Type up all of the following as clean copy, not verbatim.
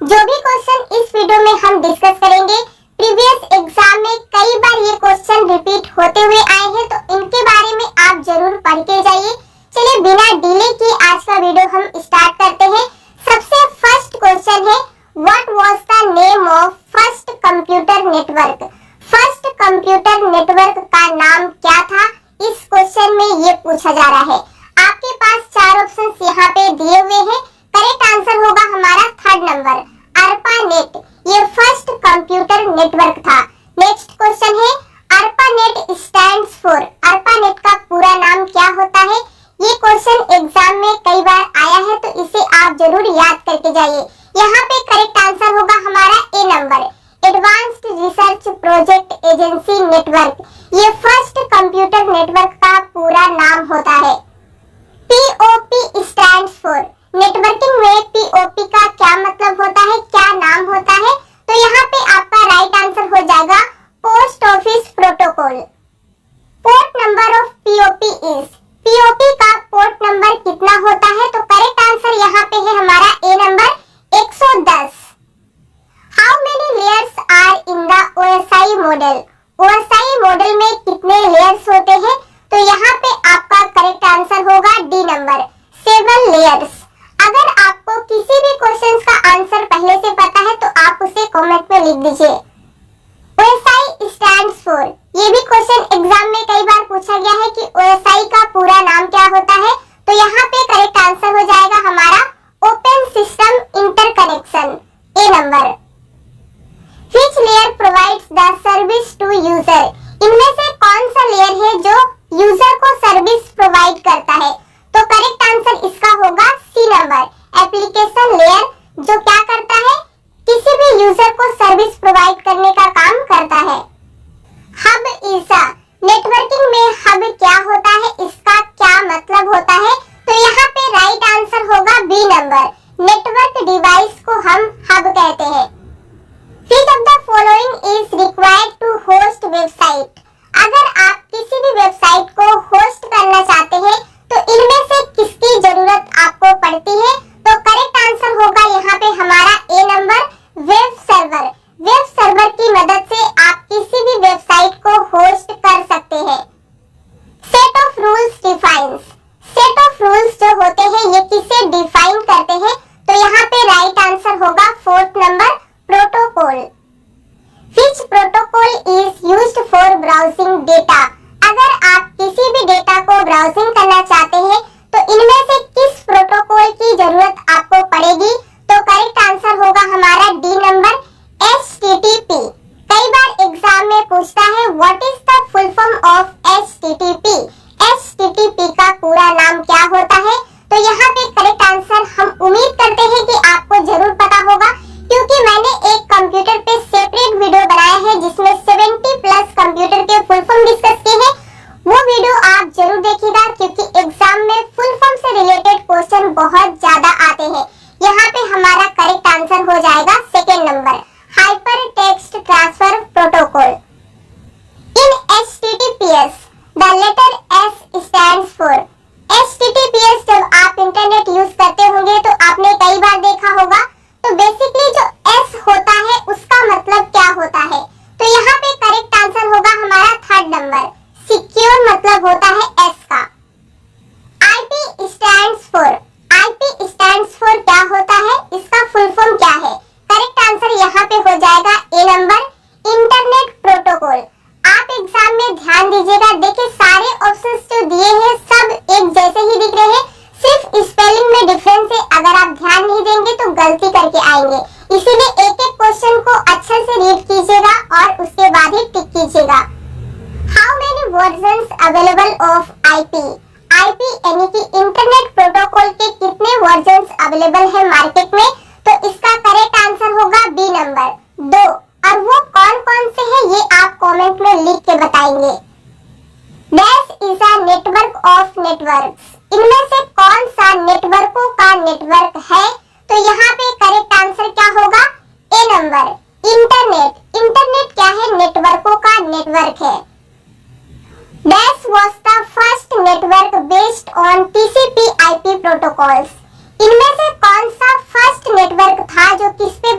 जो भी क्वेश्चन इस वीडियो में हम डिस्कस करेंगे, प्रीवियस एग्जाम में कई बार ये क्वेश्चन रिपीट होते हुए आए हैं, तो इनके बारे में आप जरूर पढ़ के जाइए। चलिए बिना डिले किए आज का वीडियो हम स्टार्ट करते हैं। सबसे फर्स्ट क्वेश्चन है, what was the name of first computer network? First computer network का नाम क्या था? इस क्वेश्चन में ये पूछा जा रहा है। आपके पास चार ऑप्शंस यहाँ पे दिए हुए हैं। करेक्ट आंसर होगा हमारा थर्ड नंबर, ARPANET। ये फर्स्ट कंप्यूटर नेटवर्क था। नेक्स्ट क्वेश्चन है, ARPANET स्टैंड्स फॉर। ARPANET का पूरा नाम क्या होता है? ये क्वेश्चन एग्जाम में कई बार आया है, तो इसे आप जरूर याद करके जाइए। यहाँ पे करेक्ट आंसर होगा हमारा A number, advanced research project agency network. ये फर्स्ट कंप्यूटर नेटवर्क का पूरा नाम होता है। POP stands for. नेटवर्किंग में POP का क्या मतलब होता है, क्या नाम होता है? तो यहाँ पे आपका राइट आंसर हो जाएगा post office protocol. Port number of POP is. POP का पोर्ट नंबर कितना होता है? तो करेक्ट आंसर यहाँ पे है हमारा A number, 110। How many layers are in the OSI model? OSI model में कितने लेयर्स होते हैं? तो यहाँ पे आपका करेक्ट आंसर होगा डी नंबर, 7 लेयर्स। अगर आपको किसी भी क्वेश्चन का आंसर पहले से पता है तो आप उसे कमेंट में लिख दीजिए। OSI stands for. ये भी क्वेश्चन एग्जाम में कई बार पूछा गया है कि OSI का पूरा नाम क्या होता है? तो यहाँ पे करेक्ट आंसर हो जाएगा हमारा open system interconnection, A number. Which layer provides the service to user? इनमें से कौन सा लेयर है जो यूजर को सर्विस प्रोवाइड करता है? तो करेक्ट आंसर इसका होगा सी नंबर, एप्लीकेशन लेयर, जो क्या करता है, किसी भी यूजर को सर्विस प्रोवाइड करने का काम करता है। हब ईसा। नेटवर्किंग में हब क्या होता है, इसका क्या मतलब होता है? तो यहाँ पे राइट आंसर होगा बी नंबर, नेटवर्क डिवाइस को हम हब कहते हैं। Which of the following is required to host website? अगर आप किसी भी वेबसाइट को होस्ट करना चाहते हैं तो इनमें से किसकी जरूरत आपको पड़ती है? तो करेक्ट आंसर होगा यहाँ पे हमारा A number, web server. Web server की मदद से आप किसी भी वेबसाइट को होस्ट कर सकते हैं। Set of rules defines. Set of rules जो होते हैं ये किसे डिफाइन करते हैं? तो यहाँ पे राइट आंसर होगा fourth number, protocol. Which protocol is used for browsing data? अगर आप किसी भी डेटा को ब्राउजिंग करना चाहते हैं तो इनमें से किस प्रोटोकॉल की जरूरत आपको पड़ेगी? तो करेक्ट आंसर होगा हमारा डी नंबर, HTTP। कई बार एग्जाम में पूछता है what is the full form of HTTP? HTTP का पूरा नाम क्या होता है? तो यहाँ पे करेक्ट आंसर हम उम्मीद करते हैं कि आपको जरूर पता होगा, क्योंकि मैंने एक कंप्यूटर पे सेपरेट वीडियो बनाया है जिसमें 70 प्लस कंप्यूटर के फुल फॉर्म डिस्कस किए हैं। वो वीडियो आप जरूर देखिएगा, क्योंकि एग्जाम में फुल फॉर्म से रिलेटेड क्वेश्चन बहुत ज्यादा आते हैं। यहाँ पे हमारा करेक्ट आंसर हो जाएगा second number, hyper text transfer protocol. In HTTPS the letter S stands for. HTTPS जब आप इंटरनेट यूज करते होंगे तो आपने कई बार देखा होगा, तो बेसिकली जो S होता है उसका मतलब क्या होता है? तो यहाँ पे करेक्ट आंसर होगा हमारा थर्ड नंबर, सिक्योर मतलब होता है S का। IP stands for. IP stands for क्या होता है, इसका फुल फॉर्म क्या है? करेक्ट आंसर यहाँ पे हो जाएगा ए नंबर, इंटरनेट प्रोटोकॉल। आप एग्जाम में ध्यान दीजिएगा, देखिए सारे ऑप्शंस जो दिए हैं सब एक जैसे ही दिख रहे हैं, सिर्फ स्पेलिंग में डिफरेंस है। अगर आप ध्यान नहीं देंगे तो गलती करके आएंगे, इसीलिए एक एक क्वेश्चन को अच्छे से रीड कीजिएगा और उसके बाद ही टिक कीजिएगा। How many versions available of IP? IP यानी कि इंटरनेट प्रोटोकॉल के कितने वर्जन्स अवेलेबल है मार्केट में? तो इसका करेक्ट आंसर होगा बी नंबर, 2। और वो कौन कौन से हैं ये आप कमेंट में लिख के बताएंगे। Dash is a network of networks. इनमें से कौन सा नेटवर्कों का नेटवर्क है? तो यहाँ पे करेक्ट आंसर क्या होगा, ए नंबर, इंटरनेट। इंटरनेट क्या है, नेटवर्कों का नेटवर्क है। Dash was the first network based on TCP/IP protocols. इनमें से कौन सा फर्स्ट नेटवर्क था जो किस पे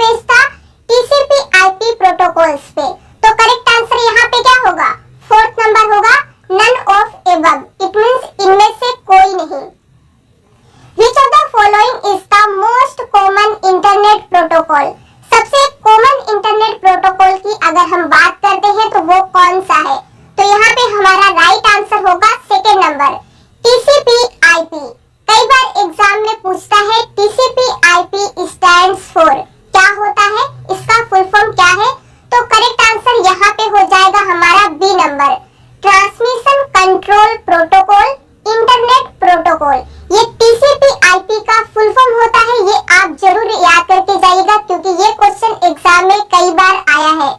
प्रोटोकॉल। सबसे कॉमन इंटरनेट प्रोटोकॉल की अगर हम बात करते हैं तो वो कौन सा है? तो यहाँ पे हमारा राइट आंसर होगा सेकेंड नंबर, TCP/IP। कई बार एग्जाम में पूछता है TCP/IP स्टैंड्स फॉर, क्या होता है, इसका फुल फॉर्म क्या है? तो करेक्ट आंसर यहाँ पे हो जाएगा हमारा B number, transmission control protocol, internet protocol. ये TCP/IP का फुल फॉर्म होता है, ये आप जरूर याद करके जाइएगा क्योंकि ये क्वेश्चन एग्जाम में कई बार आया है।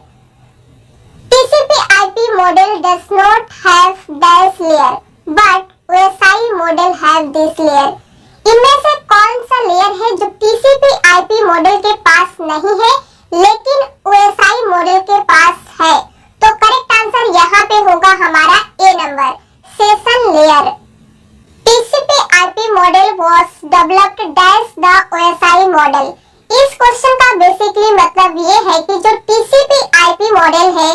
TCP/IP model does not have dash layer, but OSI model have this layer। इनमें से कौन सा लेयर है जो TCP/IP मॉडल के पास नहीं है लेकिन OSI मॉडल के पास है? तो करेक्ट आंसर यहाँ पे होगा हमारा A number, session layer. TCP/IP model was developed dash the OSI model. इस क्वेश्चन का बेसिकली मतलब ये है कि जो TCP/IP मॉडल है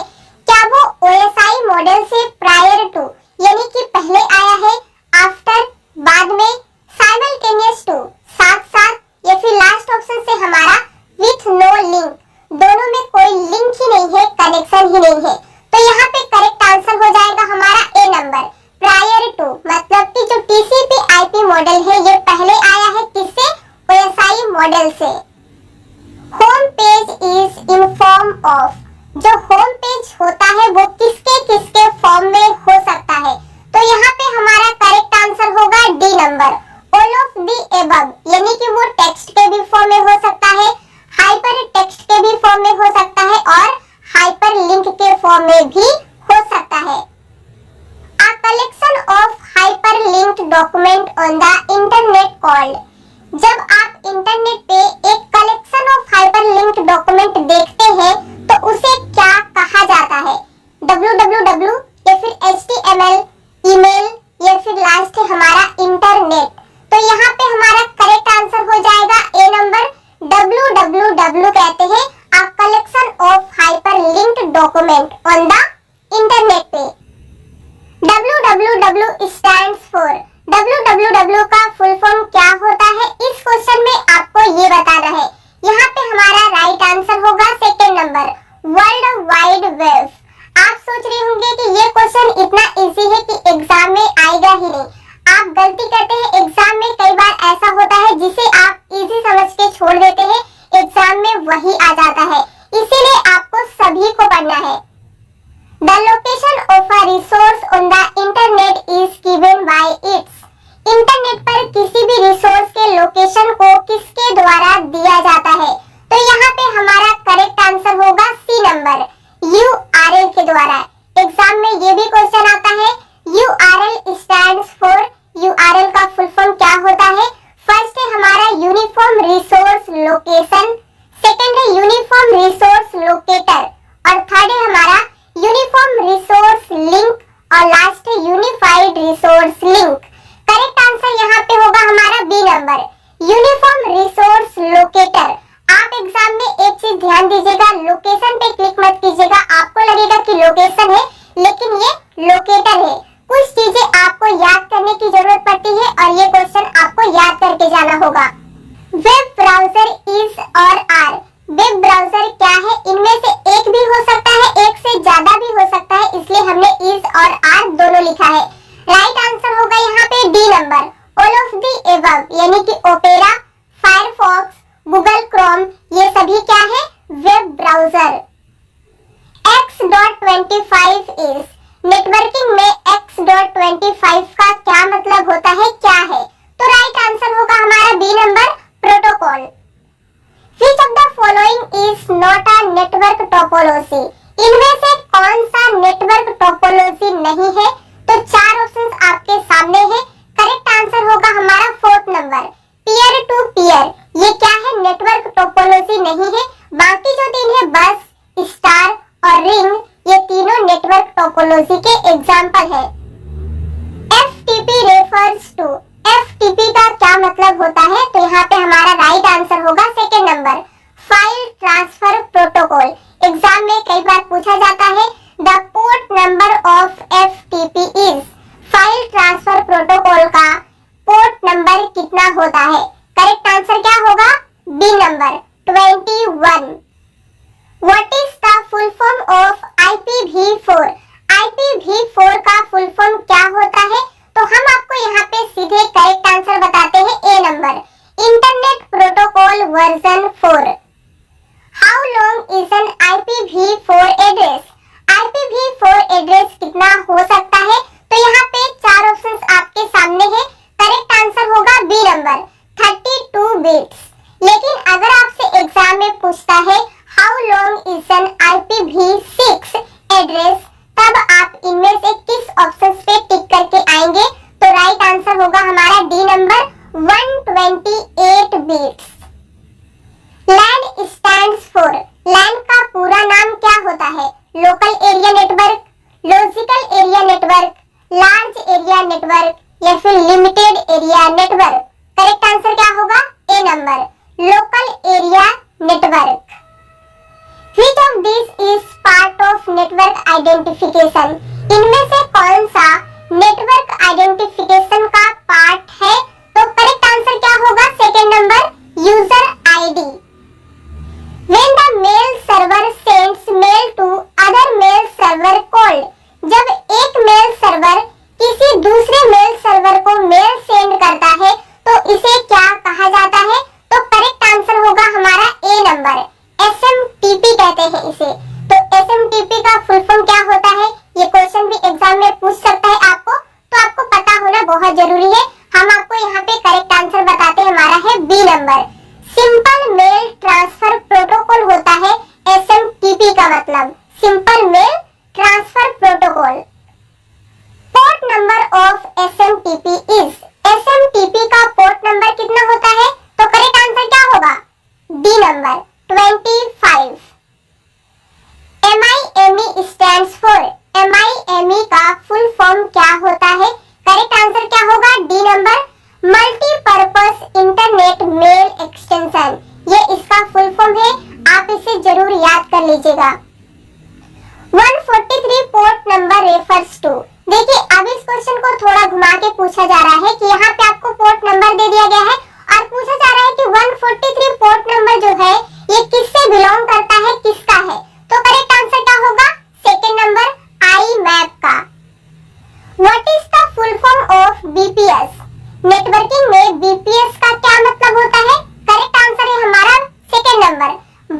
क्या वो OSI मॉडल से प्रायर टू यानी कि पहले आया है, आफ्टर बाद में, साइमल्टेनियस टू साथ साथ, या फिर लास्ट ऑप्शन से हमारा विथ नो लिंक, दोनों में कोई लिंक ही नहीं है, कनेक्शन ही नहीं है। तो यहाँ पे करेक्ट आंसर हो जाएगा हमारा ए नंबर, प्रायर टू, मतलब कि जो TCP/IP मॉडल है ये पहले आया है किससे? OSI मॉडल से। Home page is in form of, जो होम पेज होता है वो किसके किसके फॉर्म में हो सकता है? तो यहाँ पे हमारा करेक्ट आंसर होगा D number, all of the above, यानी कि वो टेक्स्ट के भी फॉर्म में हो सकता है, हाइपर टेक्स्ट के भी फॉर्म में हो सकता है और हाइपर लिंक के फॉर्म में भी हो सकता है। A collection of hyperlinked document on the internet called, जब आप इंटरनेट पे एक कलेक्शन ऑफ हाइपरलिंक्ड डॉक्यूमेंट देखते हैं तो उसे क्या कहा जाता है? www या फिर HTML, ईमेल या फिर लास्ट है हमारा इंटरनेट। तो यहाँ पे हमारा करेक्ट आंसर हो जाएगा ए नंबर, www कहते हैं a collection of hyperlinked document on the internet पे। www stands for, www का फुल फॉर्म क्या होता है? इस क्वेश्चन में आपको ये बताना है। यहाँ पे हमारा राइट आंसर होगा second number, world wide web. आप सोच रहे होंगे कि ये क्वेश्चन इतना इजी है कि एग्जाम में आएगा ही नहीं। आप गलती करते हैं, एग्जाम में कई बार ऐसा होता है जिसे आप इजी समझ के छोड़ देते हैं, एग्जाम में वही आ जाता है, इसीलिए आपको सभी को पढ़ना है। The location of a resource on the internet is given by its, internet पर किसी भी रिसोर्स के लोकेशन को किसके द्वारा दिया जाता है? तो यहाँ पे हमारा करेक्ट आंसर होगा सी नंबर, URL के द्वारा। एग्जाम में ये भी क्वेश्चन आता है, URL स्टैंड्स फॉर, URL का फुल फॉर्म क्या होता है? फर्स्ट है हमारा यूनिफॉर्म रिसोर्स लोकेशन, सेकंड है यूनिफॉर्म रिसोर्स लोकेटर और थर्ड है हमारा यूनिफॉर्म रिसोर्स लिंक और लास्ट है unified resource link. Correct answer यहाँ पे होगा हमारा B number, uniform resource locator. आप एग्जाम में एक चीज ध्यान दीजिएगा, लोकेशन पे क्लिक मत कीजिएगा, आपको लगेगा कि लोकेशन है लेकिन ये लोकेटर है। कुछ चीजें आपको याद करने की जरूरत पड़ती है और ये क्वेश्चन आपको याद करके जाना होगा। वेब ब्राउजर इज और आर, वेब ब्राउजर क्या है? इनमें से एक भी हो सकता है, एक से ज्यादा भी हो सकता है, इसलिए हमने इज और आर दोनों लिखा है। राइट आंसर होगा यहाँ पे D number, all of the above, यानी कि ओपेरा, फायरफॉक्स, गूगल क्रोम, ये सभी क्या है? Web browser. X.25 is, networking में X.25 का क्या मतलब होता है, क्या है? तो राइट आंसर होगा हमारा B number, protocol. Which of the following is not a network topology? इनमें से कौन सा नेटवर्क टोपोलॉजी नहीं है? तो चार ऑप्शंस आपके सामने हैं। करेक्ट आंसर होगा हमारा fourth number, peer to peer. ये क्या है? नेटवर्क टोपोलॉजी नहीं है। बाकी जो तीन है बस, स्टार और रिंग, ये तीनों नेटवर्क टोपोलॉजी के एग्जाम्पल है। FTP रेफर्स टू, FTP का क्या मतलब होता है? तो यहाँ पे हमारा राइट आंसर होगा second number, file transfer protocol. Exam में कई बार पूछा जाता है the port number of FTP is, file transfer protocol का पोर्ट नंबर कितना होता है? करेक्ट आंसर क्या होगा? B number, 20 1. What is the full form of IPv4? IPv4 का फुल फॉर्म क्या होता है? तो हम आपको यहाँ पे सीधे करेक्ट आंसर बताते हैं, A number, internet protocol version 4. How long is an IPv4 address? IPv4 address कितना हो सकता है? तो यहाँ पे चार ऑप्शंस आपके सामने हैं. करेक्ट आंसर होगा बी नंबर, 32 बिट्स. लेकिन अगर आपसे एग्जाम में पूछता है how long is N IPv6 address, तब आप इनमें से किस ऑप्शन पे टिक करके आएंगे? तो राइट आंसर होगा हमारा D number, 128 bits. LAN stands for, LAN का पूरा नाम क्या होता है? Local area network, logical area network, large area network या फिर limited area network? Correct answer क्या होगा? A number, local area network. Which of these is part of network identification? इनमें से कौन सा नेटवर्क आइडेंटिफिकेशन का पार्ट है? तो करेक्ट आंसर क्या होगा? Second number, user ID. When the mail server sends mail to other mail server called, जब एक मेल सर्वर किसी दूसरे मेल सर्वर को मेल सेंड करता है तो इसे क्या कहा जाता है? तो करेक्ट आंसर होगा हमारा ए नंबर, SMTP कहते हैं इसे. तो SMTP का फुल फॉर्म क्या होता है? ये क्वेश्चन भी एग्जाम में पूछ सकता है आपको, तो आपको पता होना बहुत जरूरी है. हम आपको यहाँ पे करेक्ट आंसर बताते हैं, हमारा है B number, simple mail transfer protocol होता है SMTP का मतलब, simple mail transfer protocol. Port number of SMTP is, SMTP का पोर्ट नंबर कितना होता है? तो करेक्ट आंसर क्या होगा? D number, 25. MIME stands for, MIME का फुल फॉर्म क्या होता है? करेक्ट आंसर क्या होगा? D number, multipurpose internet mail extension. ये इसका फुल फॉर्म है, आप इसे जरूर याद कर लीजिएगा. 143 पोर्ट नंबर रेफर्स टू. देखिए अब इस क्वेश्चन को थोड़ा घुमा के पूछा जा रहा है कि यहाँ पे आपको पोर्ट नंबर दे दिया गया है और पूछा जा रहा है कि 143 पोर्ट नंबर जो है ये किससे बिलोंग करता है, किसका है? तो करेक्ट आंसर क्या होगा? सेकंड नंबर, IMAP का. What is the full form of BPS? Networking में BPS का क्या मतलब होता है? करेक्ट आंसर है हमारा सेकंड नंबर,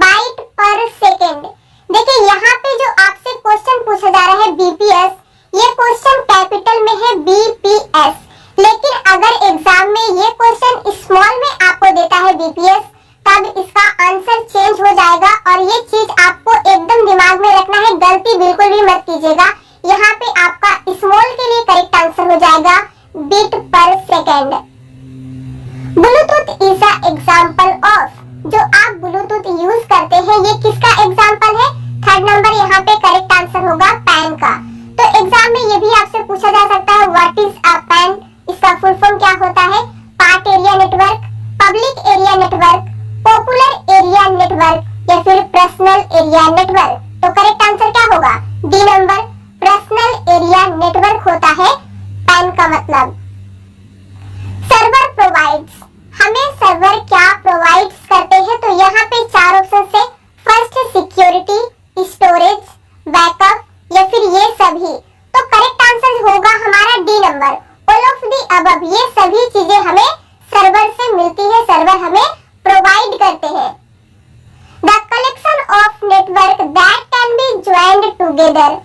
बाइट पर सेकंड. देखिए यहाँ पे जो आपसे क्वेश्चन पूछा जा रहा है BPS, ये क्वेश्चन कैपिटल में है BPS, लेकिन अगर एग्जाम में ये क्वेश्चन स्मॉल में आपको देता है BPS, तब इसका आंसर चेंज हो जाएगा. और ये चीज आपको एकदम दिमाग में रखना है, गलती बिल्कुल भी मत कीजिएगा. यहाँ पे आपका स्मॉल के लिए करेक्ट आंसर हो जाएगा बिट पर second. Bluetooth is a example of, जो आप ब्लूटूथ यूज करते हैं ये किसका एग्जाम्पल है? थर्ड नंबर, यहाँ पे करेक्ट आंसर होगा पैन का. तो एग्जाम में ये भी आपसे पूछा जा सकता है व्हाट इज अ पैन, इसका फुल फॉर्म क्या होता है? Part area network, public area network, popular area network या फिर पर्सनल एरिया नेटवर्क? तो करेक्ट आंसर क्या होगा? D number, personal area network होता है पैन का मतलब. सर्वर प्रोवाइड्स, हमें सर्वर क्या प्रोवाइड्स करते हैं? तो यहाँ पे चार ऑप्शन है, फर्स्ट सिक्योरिटी, स्टोरेज, बैकअप या फिर ये सभी. तो करेक्ट आंसर होगा हमारा D number, all of the above. ये सभी चीजें हमें सर्वर से मिलती है, सर्वर हमें प्रोवाइड करते हैं. The collection of network that can be joined together,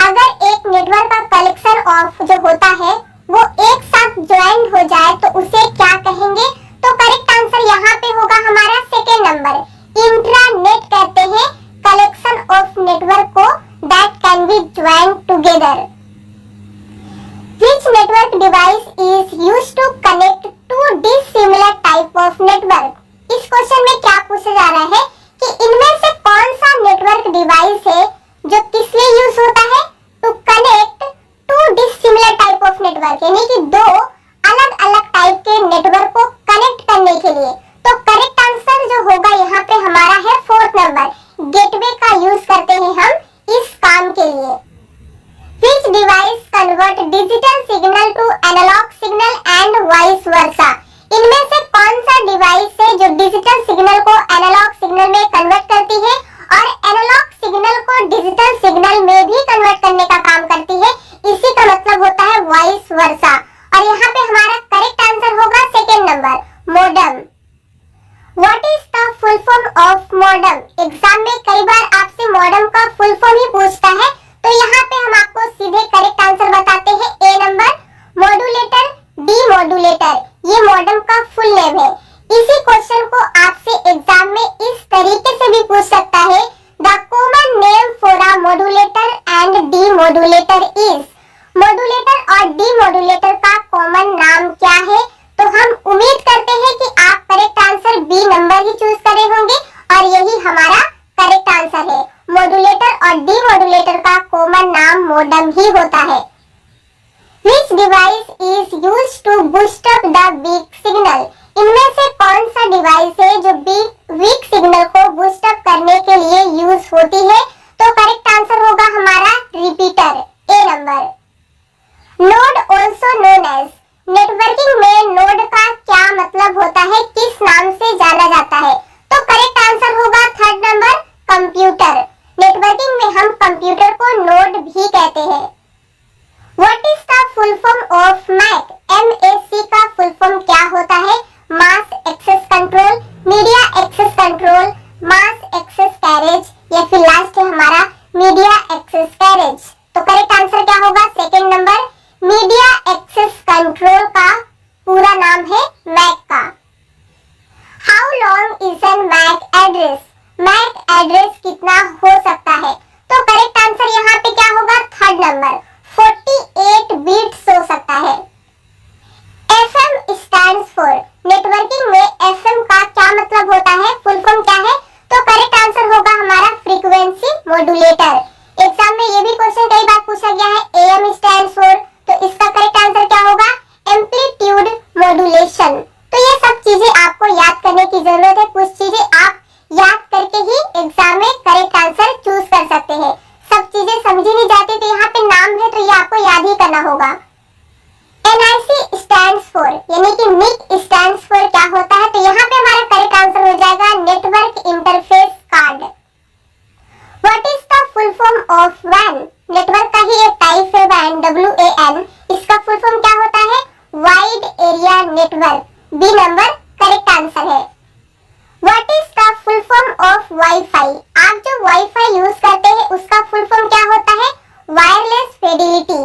अगर एक नेटवर्क का कलेक्शन ऑफ जो होता है वो एक साथ ज्वाइन हो जाए तो उसे क्या कहेंगे? तो करेक्ट आंसर यहाँ पे होगा हमारा सेकेंड नंबर, इंट्रानेट कहते हैं कलेक्शन ऑफ नेटवर्क को that can be join together. Which network device is used to connect two dissimilar type of network? इस क्वेश्चन में क्या पूछा जा रहा है कि इनमें से कौन सा नेटवर्क डिवाइस है जो किस लिए यूज होता है? To connect to dissimilar type of network, यानी कि दो अलग अलग टाइप के नेटवर्क को कनेक्ट करने के लिए. तो करेक्ट आंसर जो होगा यहाँ पे हमारा है फोर्थ नंबर, गेटवे का यूज करते हैं हम इस काम के लिए. Which एग्जाम में कई बार आपसे मॉडम का फुल फॉर्म ही पूछता है, तो यहाँ पे हम आपको सीधे करेक्ट आंसर बताते हैं। A number modulator, D modulator, ये मॉडम का फुल नेम है। इसी क्वेश्चन को आपसे एग्जाम में इस तरीके से भी पूछ सकता है, the common name for a modulator and D modulator is. Modulator और डी मॉड्यूलेटर का कॉमन नाम क्या है? तो हम उम्मीद करते हैं कि आप करेक्ट आंसर बी नंबर ही चूज करे होंगे और यही हमारा करेक्ट आंसर है। मॉड्यूलेटर और डी मॉड्यूलेटर का कॉमन नाम मॉडम ही होता है। Which device is used to boost up the weak signal? इनमें से कौन सा डिवाइस है जो वीक सिग्नल को बूस्ट अप करने के लिए यूज होती है? तो करेक्ट आंसर होगा हमारा repeater, A number. Node also known as, networking में नोड का क्या मतलब होता है, किस नाम से जाना जाता है? तो करेक्ट आंसर होगा थर्ड नंबर, कंप्यूटर। नेटवर्किंग में हम कंप्यूटर को नोड भी कहते हैं। What is the full form of MAC? MAC का फुल फॉर्म क्या होता है? Mass access control, media access control, mass access carriage, या फिर लास्ट है हमारा मीडिया एक्सेस कैरेज। तो करेक्ट आंसर क्या होगा? Second number, media access control का पूरा नाम है मैक का। How long is N Mac address? MAC address कितना हो सकता है? तो करेक्ट आंसर यहाँ पे क्या होगा? थर्ड नंबर, 48 बिट्स हो सकता है। FM स्टैंड्स फॉर, नेटवर्किंग में FM का क्या मतलब होता है, फुल फॉर्म क्या है? तो करेक्ट आंसर होगा हमारा फ्रीक्वेंसी मॉड्यूलेटर। एग्जाम में ये भी क्वेश्चन कई बार पूछा गया है, AM स्टैंड्स फॉर, तो इसका करेक्ट आंसर क्या होगा? Amplitude modulation. तो ये सब चीजें आपको याद करने की जरूरत है, कुछ चीजें आप याद करके ही एग्जाम में करेक्ट आंसर चूज कर सकते हैं। सब चीजें समझी नहीं जाती तो यहाँ पे नाम है तो ये आपको याद ही करना होगा। NIC स्टैंड्स फॉर, यानी कि NIC स्टैंड्स फॉर क्या होता है? तो यहाँ पे हमारा करेक्ट आंसर हो जाएगा network interface card. What is the full form of WAN? Network का ही एक टाइप है WAN, WAN। इसका फुल फॉर्म क्या होता है? Wide area network, B number correct answer है। What is the full form of wifi? आप जो वाईफाई यूज करते हैं उसका फुल फॉर्म क्या होता है? Wireless Fidelity.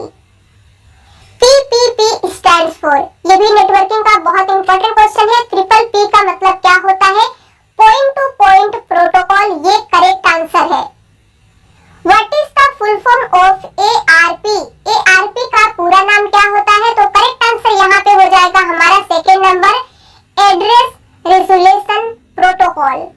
PPP stands for, ये भी नेटवर्किंग का बहुत इंपॉर्टेंट क्वेश्चन है। ट्रिपल P का मतलब क्या होता है? पॉइंट टू पॉइंट प्रोटोकॉल, ये करेक्ट आंसर है। What is the full form of ARP? ARP का पूरा नाम क्या होता है? तो करेक्ट आंसर यहाँ पे हो जाएगा हमारा second number, address resolution protocol.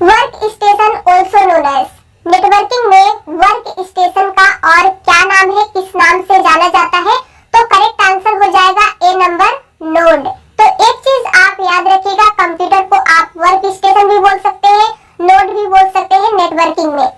Workstation also known as, networking में वर्क स्टेशन का और क्या नाम है, किस नाम से जाना जाता है? तो करेक्ट आंसर हो जाएगा ए नंबर, नोड। तो एक चीज आप याद रखिएगा, कंप्यूटर को आप वर्क स्टेशन भी बोल सकते हैं, नोड भी बोल सकते हैं नेटवर्किंग में।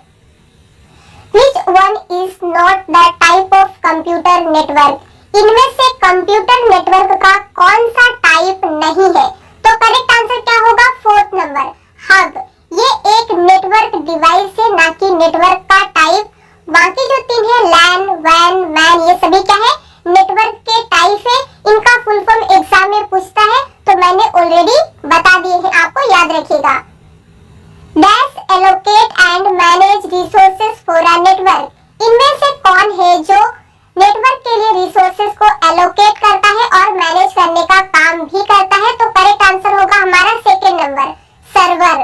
Which one is not the type of computer network? इनमें से कंप्यूटर नेटवर्क का कौन सा टाइप नहीं है? तो करेक्ट आंसर क्या होगा? Fourth number, hub. ये एक नेटवर्क डिवाइस है, ना कि नेटवर्क का टाइप। बाकी जो तीन है लैन, वैन, मैन, ये सभी क्या है? नेटवर्क के टाइप है। इनका फुल फॉर्म एग्जाम में पूछता है तो मैंने ऑलरेडी बता दिए हैं, आपको याद रखिएगा। Dash allocate and manage resources for a network, इनमें से कौन है जो नेटवर्क के लिए रिसोर्सेज को एलोकेट करता है और मैनेज करने का काम भी करता है? तो करेक्ट आंसर होगा हमारा second number, server.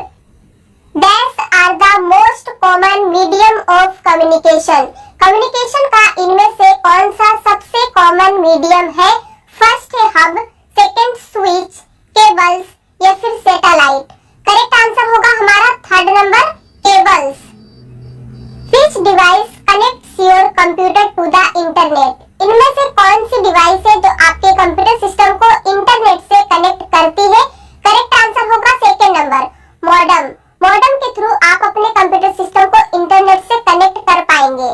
Dash are the most common medium of communication, communication का इनमें से कौन सा सबसे कॉमन मीडियम है? फर्स्ट है हब, सेकंड स्विच, केबल्स, या फिर सैटेलाइट। करेक्ट आंसर होगा हमारा third number, cables. Which device connects your computer to the internet? इनमें से कौन सी डिवाइस है जो आपके कंप्यूटर सिस्टम को इंटरनेट से कनेक्ट करती है? करेक्ट आंसर होगा सेकंड नंबर, मॉडेम। मॉडेम के थ्रू आप अपने कंप्यूटर सिस्टम को इंटरनेट से कनेक्ट कर पाएंगे।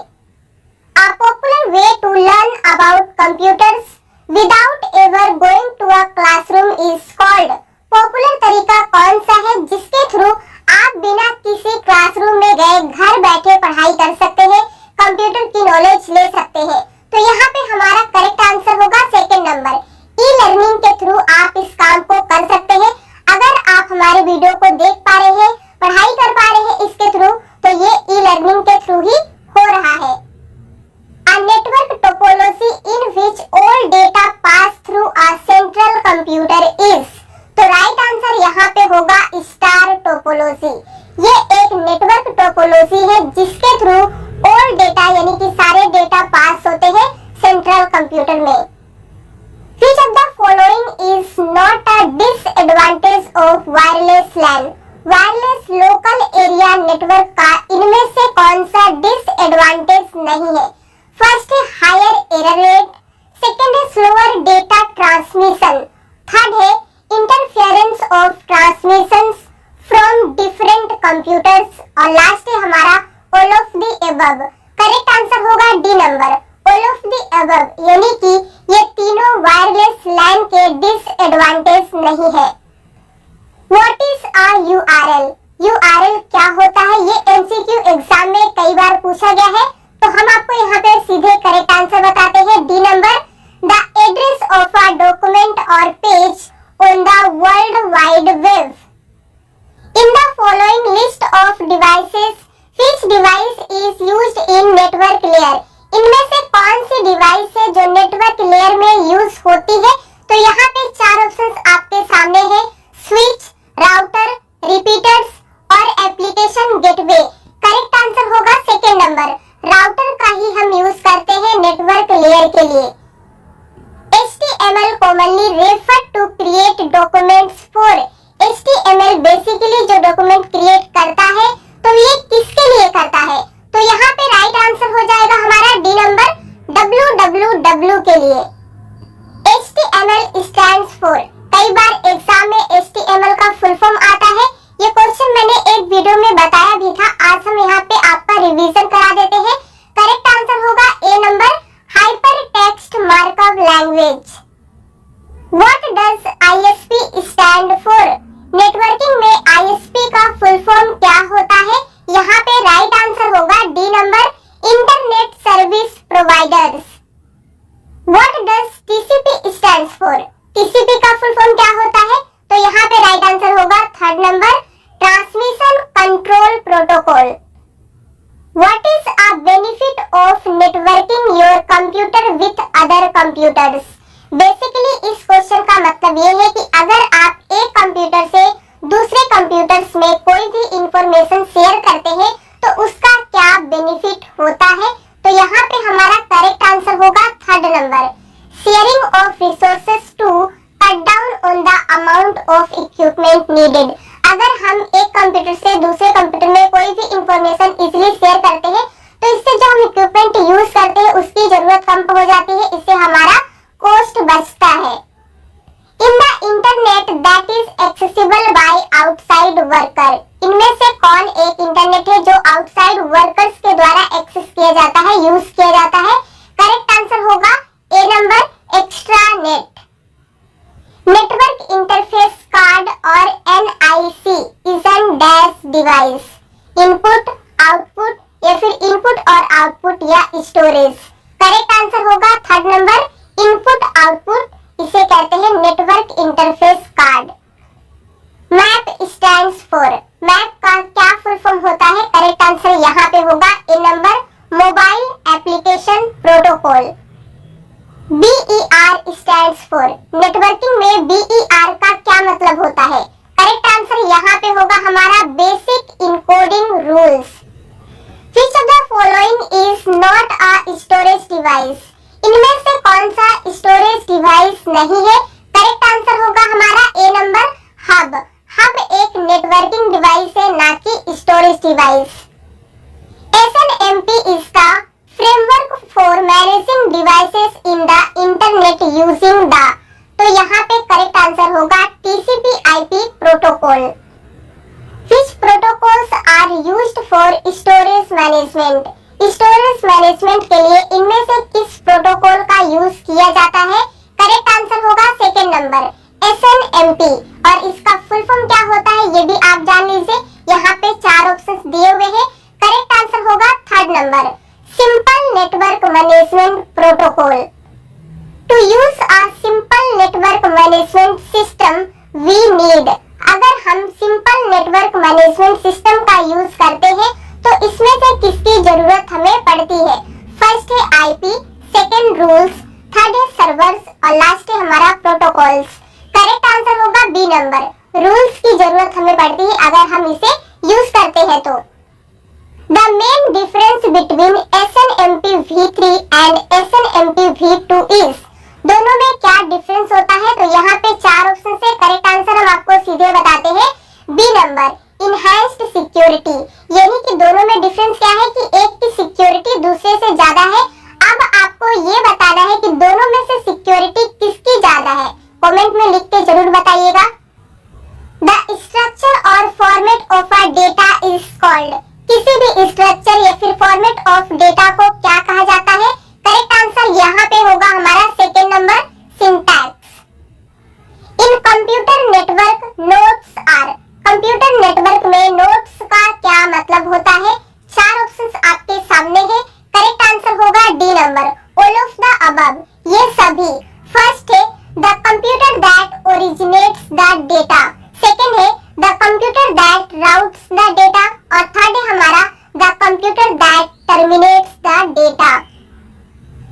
A popular way to learn about computers without ever going to a classroom is called। Popular तरीका कौन सा है जिसके थ्रू आप बिना किसी क्लासरूम में गए घर बैठे पढ़ाई कर सकते हैं, कंप्यूटर की नॉलेज ले सकते हैं? तो यहाँ पे हमारा करेक्ट आंसर होगा सेकंड नंबर, ई लर्निंग के थ्रू आप इस काम को कर सकते हैं। अगर आप हमारे वीडियो को देख पा रहे हैं, पढ़ाई कर नेटवर्क टोपोलॉजी है जिसके थ्रू ऑल डेटा यानी कि सारे डेटा पास होते हैं सेंट्रल कंप्यूटर में। Which of the following is not a disadvantage of wireless LAN? Wireless local area network का इनमें से कौन सा डिसएडवांटेज नहीं है? फर्स्ट है हायर एरर रेट, सेकंड है स्लोअर डेटा ट्रांसमिशन, थर्ड है interference of transmissions from different computers और लास्ट है हमारा all of the above. Correct answer होगा D number, all of the above, यानी कि ये तीनों वायरलेस लैन के डिसएडवांटेज नहीं है। What is a URL? URL क्या होता है? ये एमसीक्यू एग्जाम में कई बार पूछा गया है, तो हम आपको यहाँ पे सीधे करेक्ट आंसर बताते हैं, D number, the address of a document और page on the world wide web. In the following list of devices which device is used in network layer? इनमें से कौन सी डिवाइस है जो नेटवर्क लेयर में use होती है? तो यहाँ पे चार ऑप्शंस आपके सामने है, स्विच, राउटर, रिपीटर्स और एप्लीकेशन गेटवे। करेक्ट आंसर होगा सेकंड नंबर, राउटर का ही हम यूज करते हैं नेटवर्क लेयर के लिए। HTML commonly referred to create documents for। HTML basically जो डॉक्यूमेंट क्रिएट करता है, तो ये किसके लिए करता है? तो यहाँ पे राइट आंसर हो जाएगा हमारा डी नंबर, www के लिए। HTML stands for, कई बार एग्जाम में HTML का फुल फॉर्म आता है। ये क्वेश्चन मैंने एक वीडियो में बताया भी था, आज हम यहाँ पे आपका रिवीजन करा देते हैं। करेक्ट आंसर होगा A number, hyper text markup language. What does ISP stand for? Networking में ISP का फुल फॉर्म क्या होता है? यहाँ पे राइट आंसर होगा D number, internet service providers. What does TCP stand for? TCP का फुल फॉर्म क्या होता है? तो यहाँ पे राइट आंसर होगा third number, transmission control protocol. What is a benefit of networking your computer with other computers? Basically इस question का मतलब ये है कि अगर आप एक कंप्यूटर से दूसरे कंप्यूटर्स में कोई भी इंफॉर्मेशन शेयर करते हैं तो उसका क्या बेनिफिट होता है? तो यहाँ पे हमारा करेक्ट आंसर होगा third number, sharing of resources to cut down on the amount of equipment needed. अगर हम एक कंप्यूटर से दूसरे कंप्यूटर में कोई भी इंफॉर्मेशन इजीली शेयर करते हैं तो इससे जो हम इक्विपमेंट यूज करते हैं उसकी जरूरत कम हो जाती है, इससे हमारा कॉस्ट बचता है। In the internet that is accessible by outside worker, इनमें से कौन एक इंटरनेट है जो आउटसाइड वर्कर्स के द्वारा एक्सेस किया जाता है, यूज किया जाता है? करेक्ट आंसर होगा A number, extranet. Network interface card और NIC is an dash device, input, output या फिर इनपुट और आउटपुट या स्टोरेज। करेक्ट आंसर होगा थर्ड नंबर, इनपुट आउटपुट, इसे कहते हैं network interface card. MAP stands for, MAP का क्या फुल फॉर्म होता है? करेक्ट आंसर यहाँ पे होगा A number, mobile application protocol. BER stands for, networking में BER का क्या मतलब होता है? करेक्ट आंसर यहाँ पे होगा हमारा basic encoding rules. Which of the following is not a storage device? इनमें से कौन सा स्टोरेज डिवाइस नहीं है? करेक्ट आंसर होगा हमारा ए नंबर, हब। हब एक नेटवर्किंग डिवाइस है, ना कि storage device. SNMP is the framework for managing devices in the internet using the, तो यहाँ पे करेक्ट आंसर होगा TCP/IP protocol. Which protocols are used for storage management? Storage management के लिए इनमें से किस प्रोटोकॉल का यूज किया जाता है? करेक्ट आंसर होगा सेकंड नंबर, SNMP। और इसका फुल फॉर्म क्या होता है ये भी आप जान लीजिए, यहाँ पे चार ऑप्शंस दिए हुए हैं। करेक्ट आंसर होगा third number, simple network management protocol. To use a simple network management system we need, अगर हम सिंपल नेटवर्क मैनेजमेंट सिस्टम का यूज करते हैं तो इसमें से किसकी जरूरत हमें पड़ती है? फर्स्ट है IP, सेकंड रूल्स, थर्ड है सर्वर्स और लास्ट है हमारा प्रोटोकॉल्स। करेक्ट आंसर होगा बी नंबर, रूल्स की जरूरत हमें पड़ती है अगर हम इसे यूज करते हैं तो। The main difference between SNMP V3 and SNMP V2 is, दोनों में क्या डिफरेंस होता है? तो यहाँ पे 4 ऑप्शन से करेक्ट आंसर हम आपको सीधे बताते हैं। बी नंबर, इनहैंस्ड सिक्योरिटी, यानी कि दोनों में डिफरेंस क्या है कि एक की सिक्योरिटी दूसरे से ज्यादा है। अब आपको ये बताना है कि दोनों में से सिक्योरिटी किसकी ज्यादा है। कमेंट में लिख के जरूर बताइएगा। द स्ट्रक्चर और format of a data is called, किसी भी स्ट्रक्चर या फिर फॉर्मेट ऑफ डेटा को क्या कहा जाता है? करेक्ट आंसर यहाँ पे होगा हमारा second number, syntax. In computer network nodes are, computer network में नोड्स का क्या मतलब होता है? 4 ऑप्शंस आपके सामने है। करेक्ट आंसर होगा D number, all of the above, ये सभी। फर्स्ट है the computer that originates the data, second है the computer that routes the data, और थर्ड है हमारा the computer that terminates the data.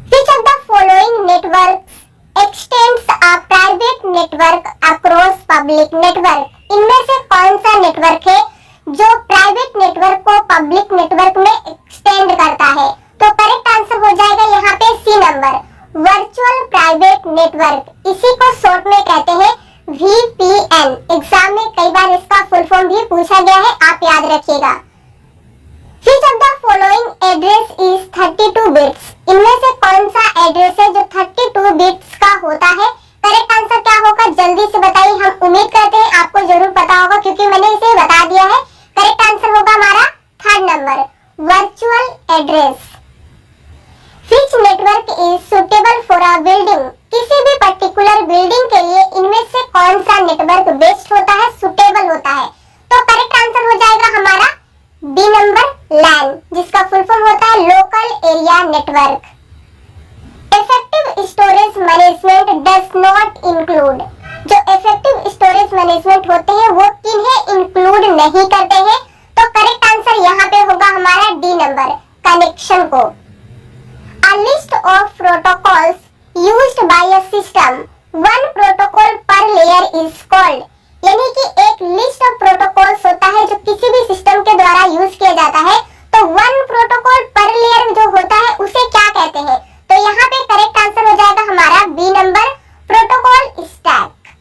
Which of the following networks extends a private network across public network? इनमें से कौन सा network है जो प्राइवेट नेटवर्क को पब्लिक नेटवर्क में एक्सटेंड करता है? तो करेक्ट आंसर हो जाएगा यहाँ पे C number, virtual private network, इसी को शॉर्ट में कहते हैं VPN। एग्जाम में कई बार इसका फुल फॉर्म भी पूछा गया है, आप याद रखिएगा। Which of the following address is 32 bits? इनमें से कौन सा एड्रेस है जो 32 बिट्स का होता है? करेक्ट आंसर क्या होगा जल्दी से बताइए। हम उम्मीद करते हैं आपको जरूर पता होगा क्योंकि मैंने इसे बता दिया है। करेक्ट आंसर होगा हमारा third number, virtual address. Which network is suitable for a building? किसी भी पर्टिकुलर बिल्डिंग के लिए इनमें से कौन सा नेटवर्क बेस्ट होता है, सुटेबल होता है? तो करेक्ट आंसर हो जाएगा हमारा बी नंबर, लैन, जिसका फुल फॉर्म होता है local area network. Effective storage management does not include, जो इफेक्टिव स्टोरेज मैनेजमेंट होते हैं वो किन्हें इंक्लूड नहीं करते हैं? तो करेक्ट आंसर यहाँ पे होगा हमारा डी नंबर, कनेक्शन को। A list of protocols used by a system, one protocol per layer is called, यानी कि एक लिस्ट ऑफ प्रोटोकॉल्स होता है जो किसी भी सिस्टम के द्वारा यूज किया जाता है, तो वन प्रोटोकॉल पर लेयर जो होता है उसे क्या कहते हैं? तो यहाँ पे करेक्ट आंसर हो जाएगा हमारा B number, protocol stack.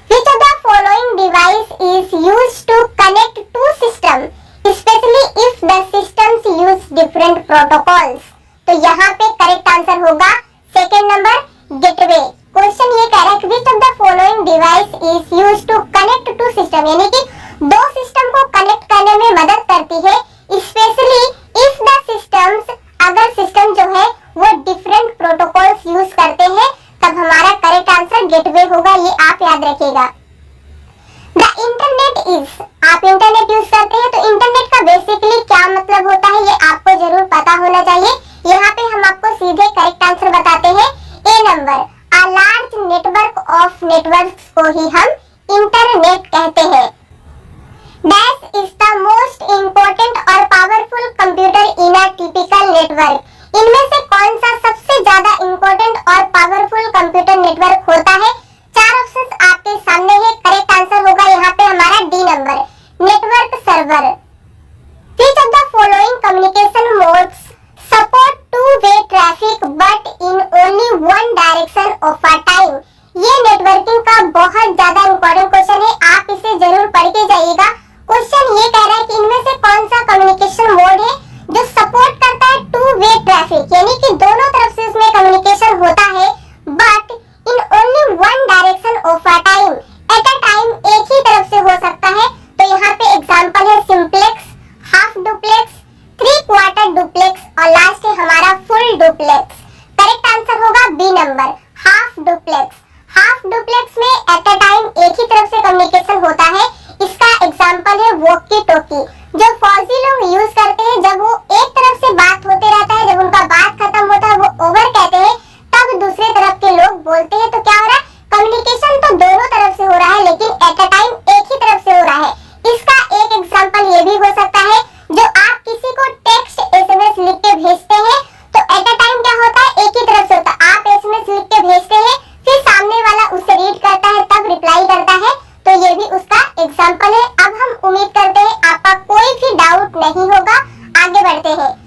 Which of the following device is used to connect two system, especially if the systems use different protocols? तो यहाँ पे करेक्ट आंसर होगा सेकेंड नंबर, गेटवे। क्वेश्चन ये कह रहा है which of the following device is used to connect two system, यानी कि दो सिस्टम को कनेक्ट करने में मदद करती है, स्पेशली इफ द सिस्टम्स, अगर सिस्टम जो है वो डिफरेंट प्रोटोकॉल्स यूज करते हैं, तब हमारा करेक्ट आंसर गेटवे होगा, ये आप याद रखिएगा। द इंटरनेट इज, आप इंटरनेट यूज करते हैं तो इंटरनेट का बेसिकली क्या मतलब होता है ये आपको जरूर पता होना चाहिए। यहाँ पे हम आपको सीधे करेक्ट आंसर बताते हैं, A number, a large network of networks को ही हम इंटरनेट कहते हैं। Dash is the most important और powerful computer in a typical network, इनमें से कौन सा सबसे ज्यादा इम्पोर्टेंट और पावरफुल कंप्यूटर नेटवर्क होता है? 4 ऑप्शंस आपके सामने है। करेक्ट आंसर होगा यहाँ पे हमारा D number, network server. Which of the following communication modes support two-way traffic but in only one direction of a time? ये नेटवर्किंग का बहुत ज्यादा इम्पोर्टेंट क्वेश्चन है, आप इसे जरूर पढ़ के जाइएगा। क्वेश्चन ये कह रहा है कि इनमें से कौन सा कम्युनिकेशन मोड है जो सपोर्ट करता है टू वे ट्रैफिक, यानी कि दोनों तरफ से इसमें कम्युनिकेशन होता है, but in only one direction of a time, eight a time एक ही तरफ से हो सकता है। तो यहाँ पे एग्जांपल है सिंप्लेक्स, हाफ डुप्लेक्स, 3/4 डुप्लेक्स और लास्ट है हमारा फुल डुप्लेक्स। करेक्ट आंसर होगा B number, half duplex. Half duplex में एट अ टाइम एक ही तरफ से कम्युनिकेशन होता है, इसका एग्जांपल है वॉकी टॉकी, जो फौजी लोग यूज करते हैं जब वो एक तरफ से बात होते रहता है, जब उनका बात खत्म होता है वो ओवर कहते हैं, तब दूसरे तरफ के लोग बोलते हैं। तो क्या हो रहा है, कम्युनिकेशन तो दोनों तरफ से हो रहा है लेकिन एट अ टाइम एक ही तरफ से हो रहा है। इसका एक एग्जांपल ये भी हो सकता है, जो आप किसी को टेक्स्ट एसएमएस लिख के भेजते हैं तो एट अ टाइम क्या होता है, एक ही तरफ से होता है। आप एसएमएस लिख के भेजते हैं, फिर सामने वाला उसे रीड करता है तब रिप्लाई करता है, तो ये भी उसका एग्जांपल है। अब हम उम्मीद करते हैं आपका कोई भी डाउट नहीं होगा। करते हैं।